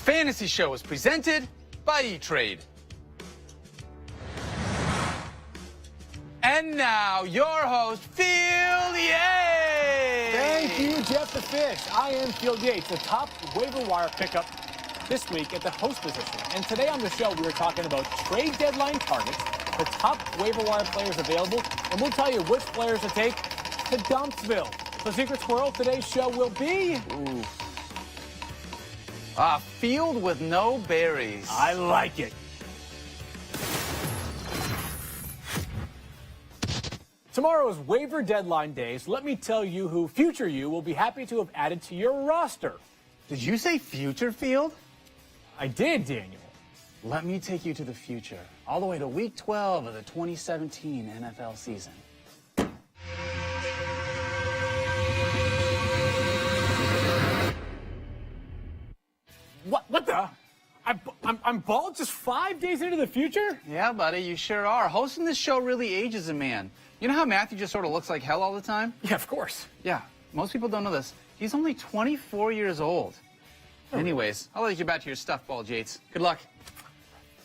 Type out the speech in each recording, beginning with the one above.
Fantasy Show is presented by E-Trade. And now, your host, Field Yates. Thank you, Jeff the Fish. I am Field Yates, the top waiver wire pickup this week at the host position. And today on the show, we are talking about trade deadline targets, the top waiver wire players available, and we'll tell you which players to take to Dumpsville. So, Secret Squirrel, today's show will be... A field with no berries. I like it. Tomorrow is waiver deadline day, so let me tell you who future you will be happy to have added to your roster. Did you say future field? I did, Daniel. Let me take you to the future, all the way to week 12 of the 2017 NFL season. What the? I'm bald just 5 days into the future? Yeah, buddy, you sure are. Hosting this show really ages a man. You know how Matthew just sort of looks like hell all the time? Yeah, of course. Yeah, most people don't know this. He's only 24 years old. Anyways, I'll let you get back to your stuff, Ball Yates. Good luck.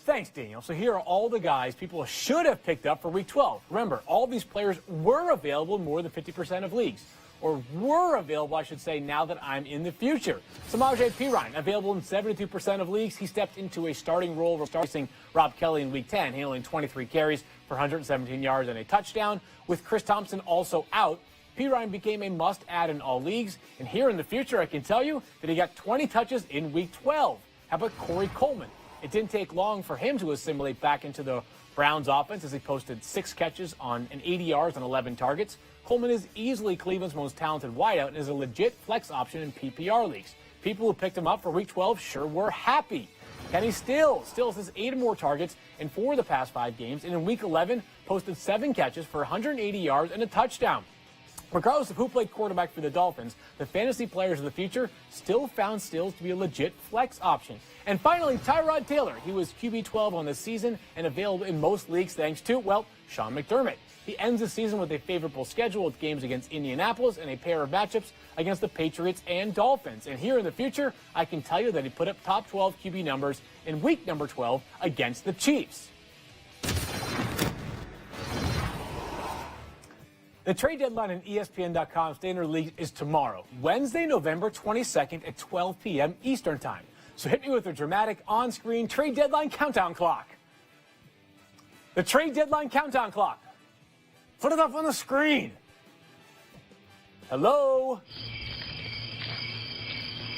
Thanks, Daniel. So here are all the guys people should have picked up for Week 12. Remember, all these players were available in more than 50% of leagues. Or were available, I should say, now that I'm in the future. Samaje Perine, available in 72% of leagues. He stepped into a starting role, replacing Rob Kelly in Week 10, handling 23 carries for 117 yards and a touchdown. With Chris Thompson also out, Perine became a must-add in all leagues. And here in the future, I can tell you that he got 20 touches in Week 12. How about Corey Coleman? It didn't take long for him to assimilate back into the Browns offense as he posted 6 catches on 80 yards on 11 targets. Coleman is easily Cleveland's most talented wideout and is a legit flex option in PPR leagues. People who picked him up for Week 12 sure were happy. Kenny Stills has 8 or more targets in 4 of the past 5 games, and in Week 11 posted 7 catches for 180 yards and a touchdown. Regardless of who played quarterback for the Dolphins, the fantasy players of the future still found Stills to be a legit flex option. And finally, Tyrod Taylor. He was QB12 on the season and available in most leagues thanks to, well, Sean McDermott. He ends the season with a favorable schedule with games against Indianapolis and a pair of matchups against the Patriots and Dolphins. And here in the future, I can tell you that he put up top 12 QB numbers in week number 12 against the Chiefs. The trade deadline in ESPN.com Standard League is tomorrow, Wednesday, November 22nd at 12 p.m. Eastern Time. So hit me with a dramatic on-screen trade deadline countdown clock. The trade deadline countdown clock. Put it up on the screen. Hello?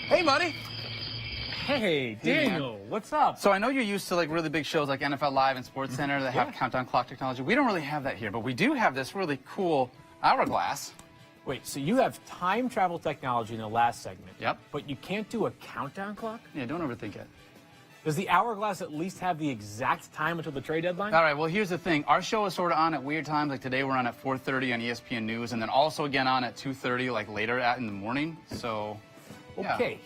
Hey, buddy. Hey, Daniel, what's up? So I know you're used to like really big shows like NFL Live and SportsCenter that have countdown clock technology. We don't really have that here, but we do have this really cool hourglass. Wait, so you have time travel technology in the last segment. Yep. But you can't do a countdown clock? Yeah, don't overthink it. Does the hourglass at least have the exact time until the trade deadline? All right, well, here's the thing. Our show is sort of on at weird times. Like today we're on at 4:30 on ESPN News, and then also again on at 2:30, like later in the morning. So, yeah. Okay,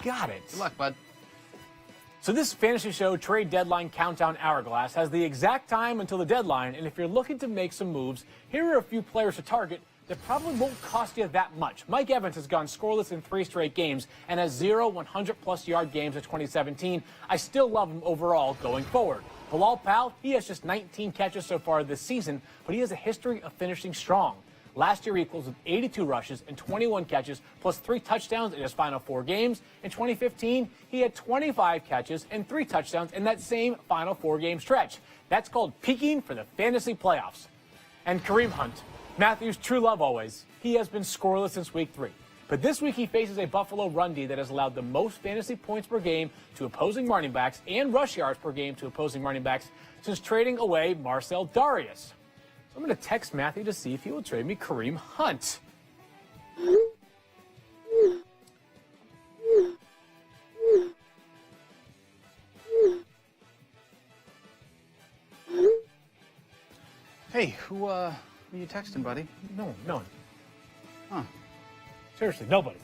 got it. Good luck, bud. So this fantasy show trade deadline countdown hourglass has the exact time until the deadline, and if you're looking to make some moves, here are a few players to target that probably won't cost you that much. Mike Evans has gone scoreless in 3 straight games and has 0 100-plus yard games in 2017. I still love him overall going forward. Bilal Powell, he has just 19 catches so far this season, but he has a history of finishing strong. Last year, he equals with 82 rushes and 21 catches, plus 3 touchdowns in his final 4 games. In 2015, he had 25 catches and 3 touchdowns in that same final 4-game stretch. That's called peaking for the fantasy playoffs. And Kareem Hunt, Matthew's true love always, he has been scoreless since week 3. But this week he faces a Buffalo run D that has allowed the most fantasy points per game to opposing running backs and rush yards per game to opposing running backs since trading away Marcel Darius. I'm going to text Matthew to see if he will trade me Kareem Hunt. Hey, who are you texting, buddy? No one. Huh. Seriously, nobody.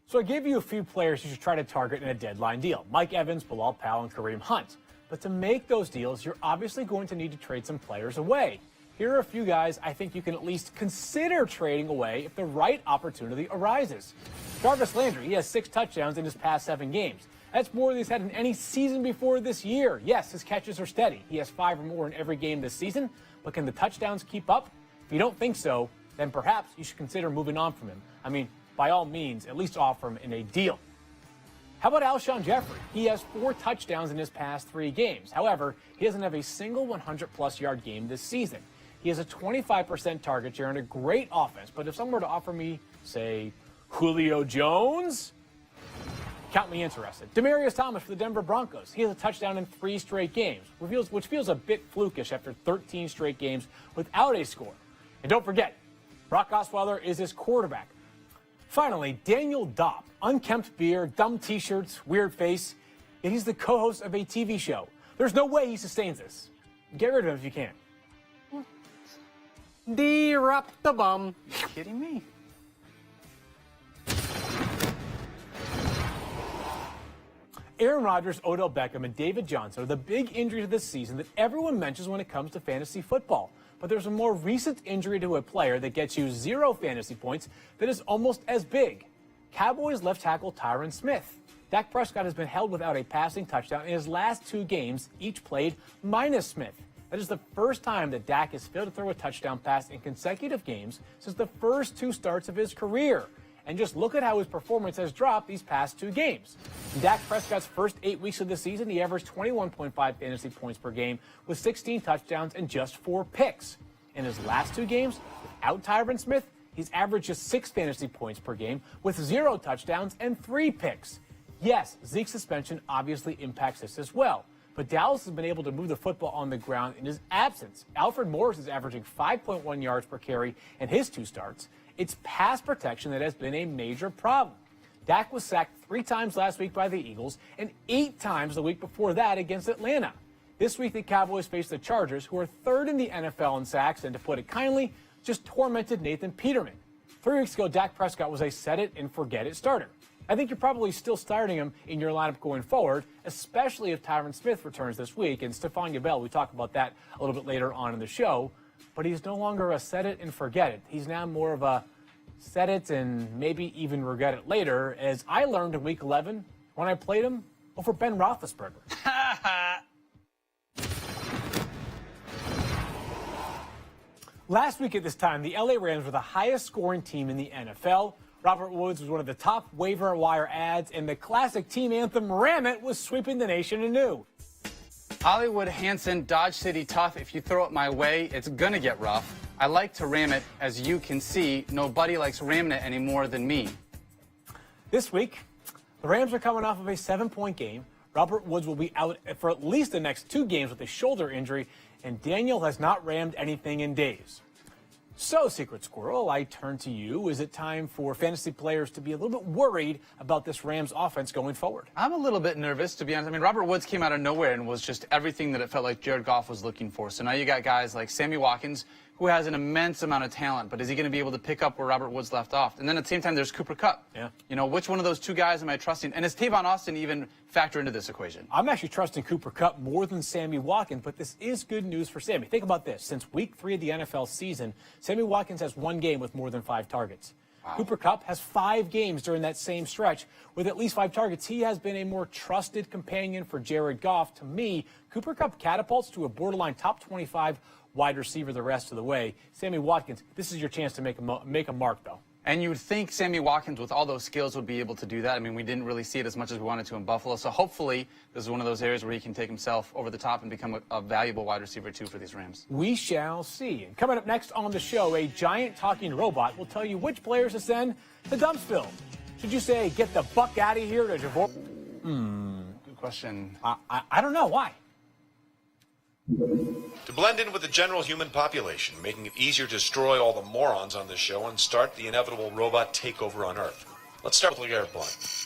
So I gave you a few players you should try to target in a deadline deal. Mike Evans, Bilal Powell, and Kareem Hunt. But to make those deals, you're obviously going to need to trade some players away. here are a few guys I think you can at least consider trading away if the right opportunity arises. Jarvis Landry, he has 6 touchdowns in his past 7 games. That's more than he's had in any season before this year. Yes, his catches are steady. He has 5 or more in every game this season, but can the touchdowns keep up? If you don't think so, then perhaps you should consider moving on from him. I mean, by all means, at least offer him in a deal. How about Alshon Jeffrey? He has 4 touchdowns in his past 3 games. However, he doesn't have a single 100-plus yard game this season. He has a 25% target share and a great offense, but if someone were to offer me, say, Julio Jones, count me interested. Demaryius Thomas for the Denver Broncos. He has a touchdown in 3 straight games, which feels a bit flukish after 13 straight games without a score. And don't forget, Brock Osweiler is his quarterback. Finally, Daniel Dopp. Unkempt beard, dumb T-shirts, weird face, and he's the co-host of a TV show. There's no way he sustains this. Get rid of him if you can. D-Rup the bum. You kidding me? Aaron Rodgers, Odell Beckham, and David Johnson are the big injuries of this season that everyone mentions when it comes to fantasy football. But there's a more recent injury to a player that gets you 0 fantasy points that is almost as big. Cowboys left tackle Tyron Smith. Dak Prescott has been held without a passing touchdown in his last 2 games, each played minus Smith. That is the first time that Dak has failed to throw a touchdown pass in consecutive games since the first 2 starts of his career. And just look at how his performance has dropped these past 2 games. In Dak Prescott's first 8 weeks of the season, he averaged 21.5 fantasy points per game with 16 touchdowns and just 4 picks. In his last 2 games, without Tyron Smith, he's averaged just 6 fantasy points per game with 0 touchdowns and 3 picks. Yes, Zeke's suspension obviously impacts this as well, but Dallas has been able to move the football on the ground in his absence. Alfred Morris is averaging 5.1 yards per carry in his 2 starts. It's pass protection that has been a major problem. Dak was sacked 3 times last week by the Eagles and 8 times the week before that against Atlanta. This week, the Cowboys face the Chargers, who are 3rd in the NFL in sacks, and to put it kindly, just tormented Nathan Peterman. 3 weeks ago, Dak Prescott was a set-it-and-forget-it starter. I think you're probably still starting him in your lineup going forward, especially if Tyron Smith returns this week. And Stephon Bell, we talk about that a little bit later on in the show. But he's no longer a set-it-and-forget-it. He's now more of a set-it and maybe even regret it later, as I learned in Week 11 when I played him over Ben Roethlisberger. Last week at this time, the LA Rams were the highest scoring team in the NFL. Robert Woods was one of the top waiver wire ads, and the classic team anthem, Ram It, was sweeping the nation anew. Hollywood, Hanson, Dodge City tough. If you throw it my way, it's gonna get rough. I like to ram it, as you can see. Nobody likes ramming it any more than me. This week, the Rams are coming off of a 7-point game. Robert Woods will be out for at least the next 2 games with a shoulder injury, and Daniel has not rammed anything in days. So, Secret Squirrel, I turn to you. Is it time for fantasy players to be a little bit worried about this Rams offense going forward? I'm a little bit nervous, to be honest. I mean, Robert Woods came out of nowhere and was just everything that it felt like Jared Goff was looking for. So now you got guys like Sammy Watkins, who has an immense amount of talent, but is he going to be able to pick up where Robert Woods left off? And then at the same time, there's Cooper Kupp. Yeah. You know, which one of those 2 guys am I trusting? And does Tavon Austin even factor into this equation? I'm actually trusting Cooper Kupp more than Sammy Watkins, but this is good news for Sammy. Think about this. Since week 3 of the NFL season, Sammy Watkins has 1 game with more than 5 targets. Wow. Cooper Kupp has 5 games during that same stretch with at least 5 targets. He has been a more trusted companion for Jared Goff. To me, Cooper Kupp catapults to a borderline top 25 wide receiver the rest of the way. Sammy Watkins, this is your chance to make a mark, though. And you would think Sammy Watkins, with all those skills, would be able to do that. I mean, we didn't really see it as much as we wanted to in Buffalo. So hopefully, this is one of those areas where he can take himself over the top and become a valuable wide receiver, too, for these Rams. We shall see. And coming up next on the show, a giant talking robot will tell you which players to send to Dumpsville. Should you say, get the buck out of here to Javor? Good question. I don't know. Why? To blend in with the general human population, making it easier to destroy all the morons on this show and start the inevitable robot takeover on Earth. Let's start with LeGarrette Blount.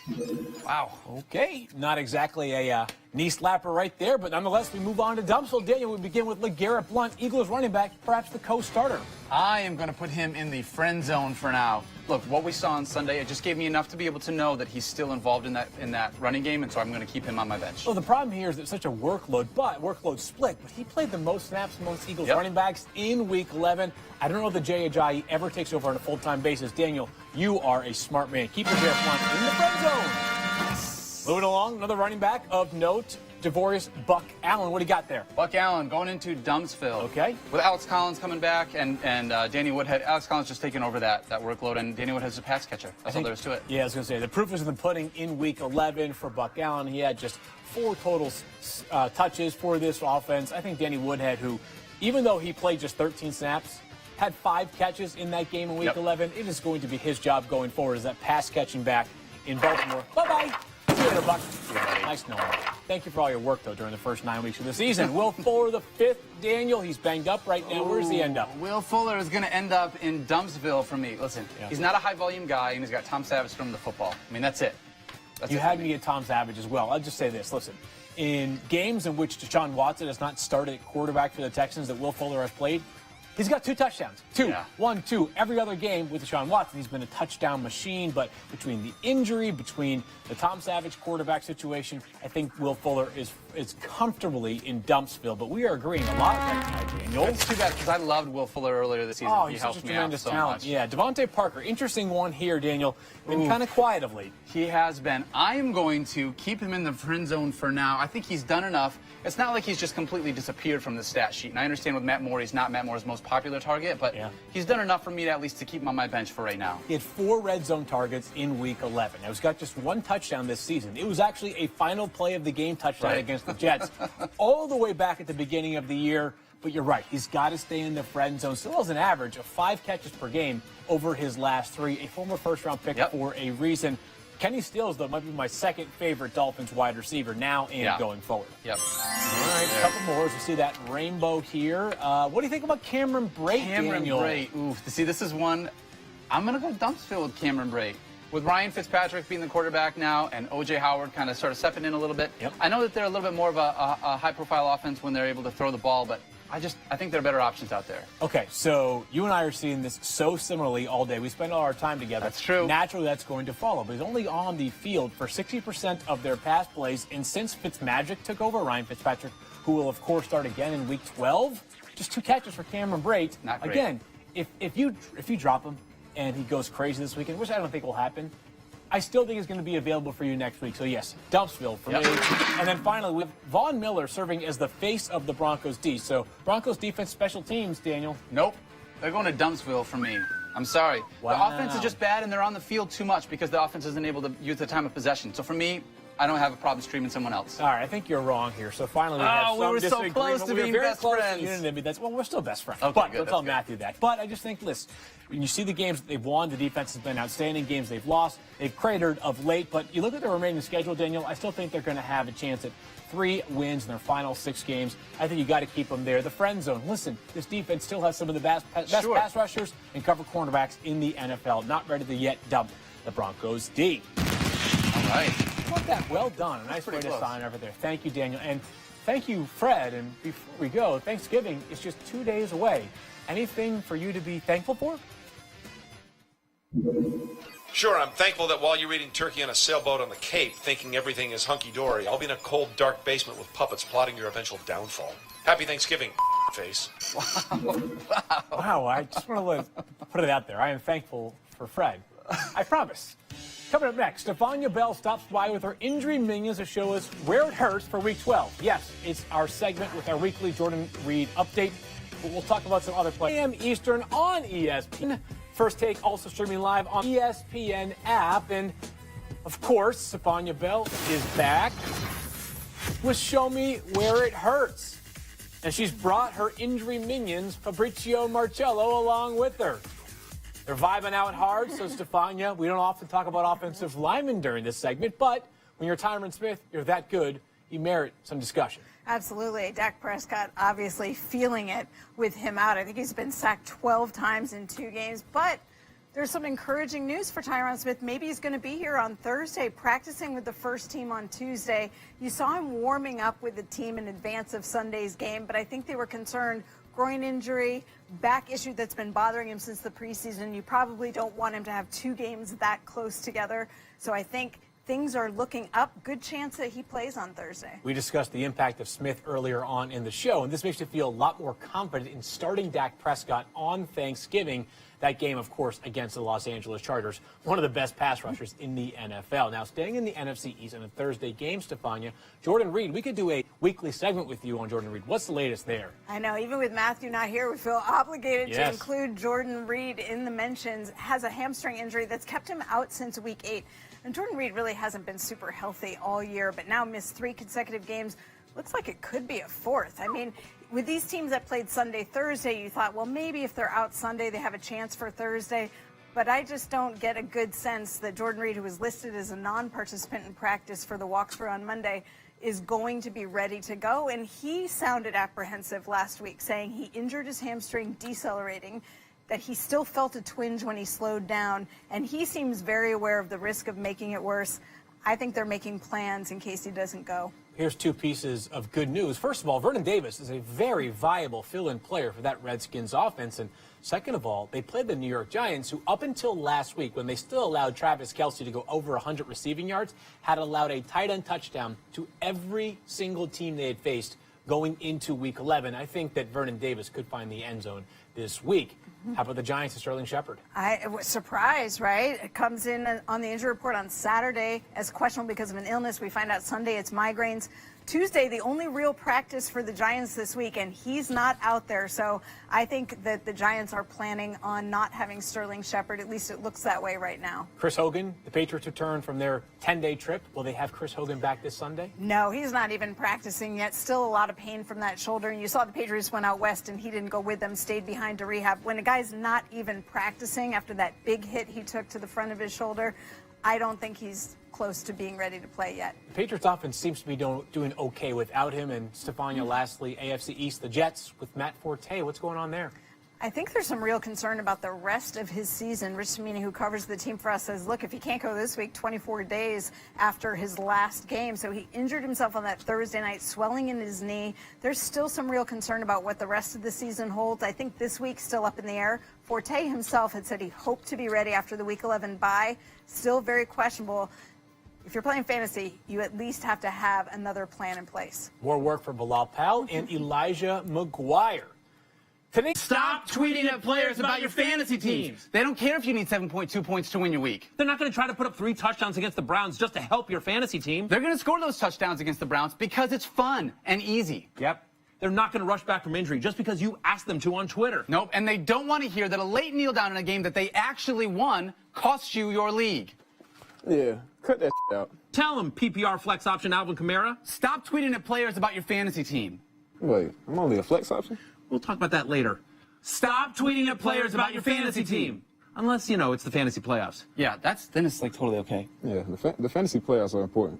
Wow. Okay, not exactly a knee slapper right there, but nonetheless, we move on to Dumpsville. Daniel, we begin with LeGarrette Blount, Eagles running back, perhaps the co-starter. I am going to put him in the friend zone for now. Look, what we saw on Sunday, it just gave me enough to be able to know that he's still involved in that running game, and so I'm going to keep him on my bench. Well, the problem here is it's such a workload split, but he played the most snaps amongst Eagles running backs in Week 11. I don't know if the Ajayi ever takes over on a full-time basis. Daniel, you are a smart man. Keep LeGarrette Blount in the friend zone. Moving along, another running back of note, Javorius Buck Allen. What do you got there? Buck Allen going into Dumpsville. Okay. With Alex Collins coming back and Danny Woodhead. Alex Collins just taking over that workload, and Danny Woodhead's a pass catcher. That's all there is to it. Yeah, I was going to say, the proof is in the pudding in Week 11 for Buck Allen. He had just 4 total touches for this offense. I think Danny Woodhead, who, even though he played just 13 snaps, had 5 catches in that game in Week 11. It is going to be his job going forward as that pass-catching back in Baltimore. Bye-bye. See you later, Buck. Nice knowing you. Thank you for all your work, though, during the first 9 weeks of the season. Will Fuller, the 5th. Daniel, he's banged up right now. Where does he end up? Will Fuller is going to end up in Dumpsville for me. Listen, he's not a high-volume guy, and he's got Tom Savage from the football. I mean, that's it. You had me at Tom Savage as well. I'll just say this. Listen, in games in which Deshaun Watson has not started at quarterback for the Texans that Will Fuller has played, he's got 2 touchdowns. 2. Yeah. 1, 2. Every other game with Deshaun Watson, he's been a touchdown machine. But between the injury, between the Tom Savage quarterback situation, I think Will Fuller is comfortably in Dumpsville. But we are agreeing a lot of that tonight, Daniel. It's too bad because I loved Will Fuller earlier this season. Oh, he he's such helped a me out tremendous so talent. much. Yeah, Devontae Parker, interesting one here, Daniel. Been kind of quiet of late. He has been. I am going to keep him in the friend zone for now. I think he's done enough. It's not like he's just completely disappeared from the stat sheet. And I understand with Matt Moore, he's not Matt Moore's most popular target, but he's done enough for me to at least to keep him on my bench for right now. He had 4 red zone targets in Week 11. Now, he's got just 1 touchdown this season. It was actually a final play of the game touchdown against the Jets all the way back at the beginning of the year. But you're right. He's got to stay in the friend zone. Still has an average of 5 catches per game over his last 3. A former first-round pick for a reason. Kenny Stills, though, might be my second favorite Dolphins wide receiver now and going forward. Yep. All right, a couple more as we see that rainbow here. What do you think about Cameron Brate, Daniel? Brate. Ooh, see, this is one. I'm going to go Dumpsville with Cameron Brate. With Ryan Fitzpatrick being the quarterback now and O.J. Howard kind of sort of stepping in a little bit, I know that they're a little bit more of a high-profile offense when they're able to throw the ball, but I think there are better options out there. Okay, so you and I are seeing this so similarly all day. We spend all our time together. That's true. Naturally, that's going to follow. But he's only on the field for 60% of their pass plays. And since Fitzmagic took over, Ryan Fitzpatrick, who will, of course, start again in Week 12, just 2 catches for Cameron Brate. Not great. Again, if you drop him and he goes crazy this weekend, which I don't think will happen, I still think he's going to be available for you next week. So, yes, Dumpsville for me. And then finally, with Von Miller serving as the face of the Broncos D. So, Broncos defense, special teams, Daniel. Nope. They're going to Dumpsville for me. I'm sorry. Wow. The offense is just bad, and they're on the field too much because the offense isn't able to use the time of possession. So, for me, I don't have a problem streaming someone else. All right, I think you're wrong here. So finally, we have some we were so disagreement. close to being very best close friends. To unanimity. Well, we're still best friends. Okay, but good, don't tell that's good. Matthew that. But I just think, listen, when you see the games that they've won, the defense has been outstanding. Games they've lost, they've cratered of late. But you look at their remaining schedule, Daniel, I still think they're going to have a chance at 3 wins in their final 6 games. I think you got to keep them there. The friend zone. Listen, this defense still has some of the best pass rushers and cover cornerbacks in the NFL. Not ready to yet dump the Broncos D. All right. How about that? Well done. A nice way to sign over there. Thank you, Daniel. And thank you, Fred. And before we go, Thanksgiving is just 2 days away. Anything for you to be thankful for? Sure, I'm thankful that while you're eating turkey on a sailboat on the Cape, thinking everything is hunky-dory, I'll be in a cold, dark basement with puppets plotting your eventual downfall. Happy Thanksgiving, face. Wow, I just want to put it out there. I am thankful for Fred. I promise. Coming up next, Stefania Bell stops by with her injury minions to show us where it hurts for Week 12. Yes, it's our segment with our weekly Jordan Reed update, but we'll talk about some other plays. 8 a.m. Eastern on ESPN. First Take also streaming live on ESPN app. And, of course, Stefania Bell is back with Show Me Where It Hurts. And she's brought her injury minions, Fabrizio Marcello, along with her. They're vibing out hard, so Stefania, we don't often talk about offensive linemen during this segment, but when you're Tyron Smith, you're that good, you merit some discussion. Absolutely. Dak Prescott obviously feeling it with him out. I think he's been sacked 12 times in 2 games, but There's some encouraging news for Tyron Smith. Maybe he's going to be here on Thursday, practicing with the first team on Tuesday. You saw him warming up with the team in advance of Sunday's game, but I think they were concerned. Groin injury, back issue that's been bothering him since the preseason. You probably don't want him to have 2 games that close together. So I think things are looking up. Good chance that he plays on Thursday. We discussed the impact of Smith earlier on in the show, and this makes you feel a lot more confident in starting Dak Prescott on Thanksgiving. That game, of course, against the Los Angeles Chargers, one of the best pass rushers in the NFL. Now, staying in the NFC East in a Thursday game, Stefania, Jordan Reed, we could do a weekly segment with you on Jordan Reed. What's the latest there? I know, even with Matthew not here, we feel obligated to Yes. include Jordan Reed in the mentions. Has a hamstring injury that's kept him out since week 8. And Jordan Reed really hasn't been super healthy all year, but now missed 3 consecutive games. Looks like it could be a 4th. I mean, with these teams that played Sunday, Thursday, you thought, well, maybe if they're out Sunday, they have a chance for Thursday. But I just don't get a good sense that Jordan Reed, who was listed as a non-participant in practice for the walkthrough on Monday, is going to be ready to go. And he sounded apprehensive last week, saying he injured his hamstring decelerating, that he still felt a twinge when he slowed down, and he seems very aware of the risk of making it worse. I think they're making plans in case he doesn't go. Here's 2 pieces of good news. First of all, Vernon Davis is a very viable fill-in player for that Redskins offense. And second of all, they played the New York Giants, who up until last week, when they still allowed Travis Kelce to go over 100 receiving yards, had allowed a tight end touchdown to every single team they had faced going into Week 11. I think that Vernon Davis could find the end zone this week. How about the Giants and Sterling Shepard? I was surprised, right? It comes in on the injury report on Saturday as questionable because of an illness. We find out Sunday it's migraines. Tuesday, the only real practice for the Giants this week, and he's not out there. So I think that the Giants are planning on not having Sterling Shepard. At least it looks that way right now. Chris Hogan, the Patriots return from their 10-day trip. Will they have Chris Hogan back this Sunday? No, he's not even practicing yet. Still a lot of pain from that shoulder. And you saw the Patriots went out west, and he didn't go with them, stayed behind to rehab. When a guy's not even practicing after that big hit he took to the front of his shoulder, I don't think he's close to being ready to play yet. The Patriots offense seems to be doing okay without him. And Stefania, lastly, AFC East, the Jets with Matt Forte. What's going on there? I think there's some real concern about the rest of his season. Rich Cimini, who covers the team for us, says, look, if he can't go this week, 24 days after his last game. So he injured himself on that Thursday night, swelling in his knee. There's still some real concern about what the rest of the season holds. I think this week's still up in the air. Forte himself had said he hoped to be ready after the Week 11 bye. Still very questionable. If you're playing fantasy, you at least have to have another plan in place. More work for Bilal Powell and Elijah McGuire. Today, Stop tweeting at players about your fantasy teams. They don't care if you need 7.2 points to win your week. They're not going to try to put up 3 touchdowns against the Browns just to help your fantasy team. They're going to score those touchdowns against the Browns because it's fun and easy. Yep. They're not going to rush back from injury just because you asked them to on Twitter. Nope, and they don't want to hear that a late kneel down in a game that they actually won costs you your league. Yeah, cut that out. Tell them, PPR flex option Alvin Kamara. Stop tweeting at players about your fantasy team. Wait, I'm only a flex option? We'll talk about that later. Stop tweeting at players about your fantasy team. Unless, it's the fantasy playoffs. Yeah, then it's like totally okay. Yeah, the fantasy playoffs are important.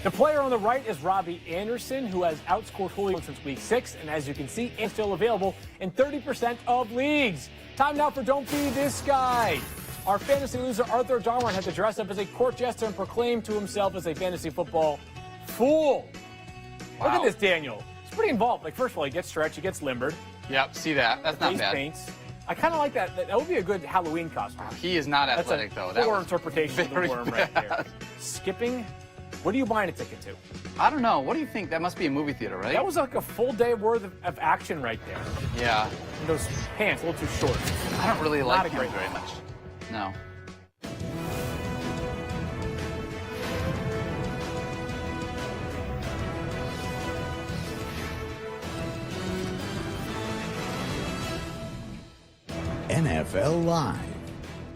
the player on the right is Robbie Anderson, who has outscored Julio since week 6, and as you can see, is still available in 30% of leagues. Time now for Don't Be This Guy. Our fantasy loser, Arthur Darwin, had to dress up as a court jester and proclaim to himself as a fantasy football fool. Wow. Look at this, Daniel. It's pretty involved. Like, first of all, he gets stretched, he gets limbered. Yep, see that. That's not Face bad. paints. I kind of like that. That would be a good Halloween costume. He is not That's athletic, a though. That poor was interpretation of the very worm right there. bad. Skipping. What are you buying a ticket to? I don't know. What do you think? That must be a movie theater, right? That was like a full day worth of action right there. Yeah. And those pants, a little too short. I don't really Not like a him great very one. much. No. NFL Live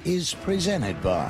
is presented by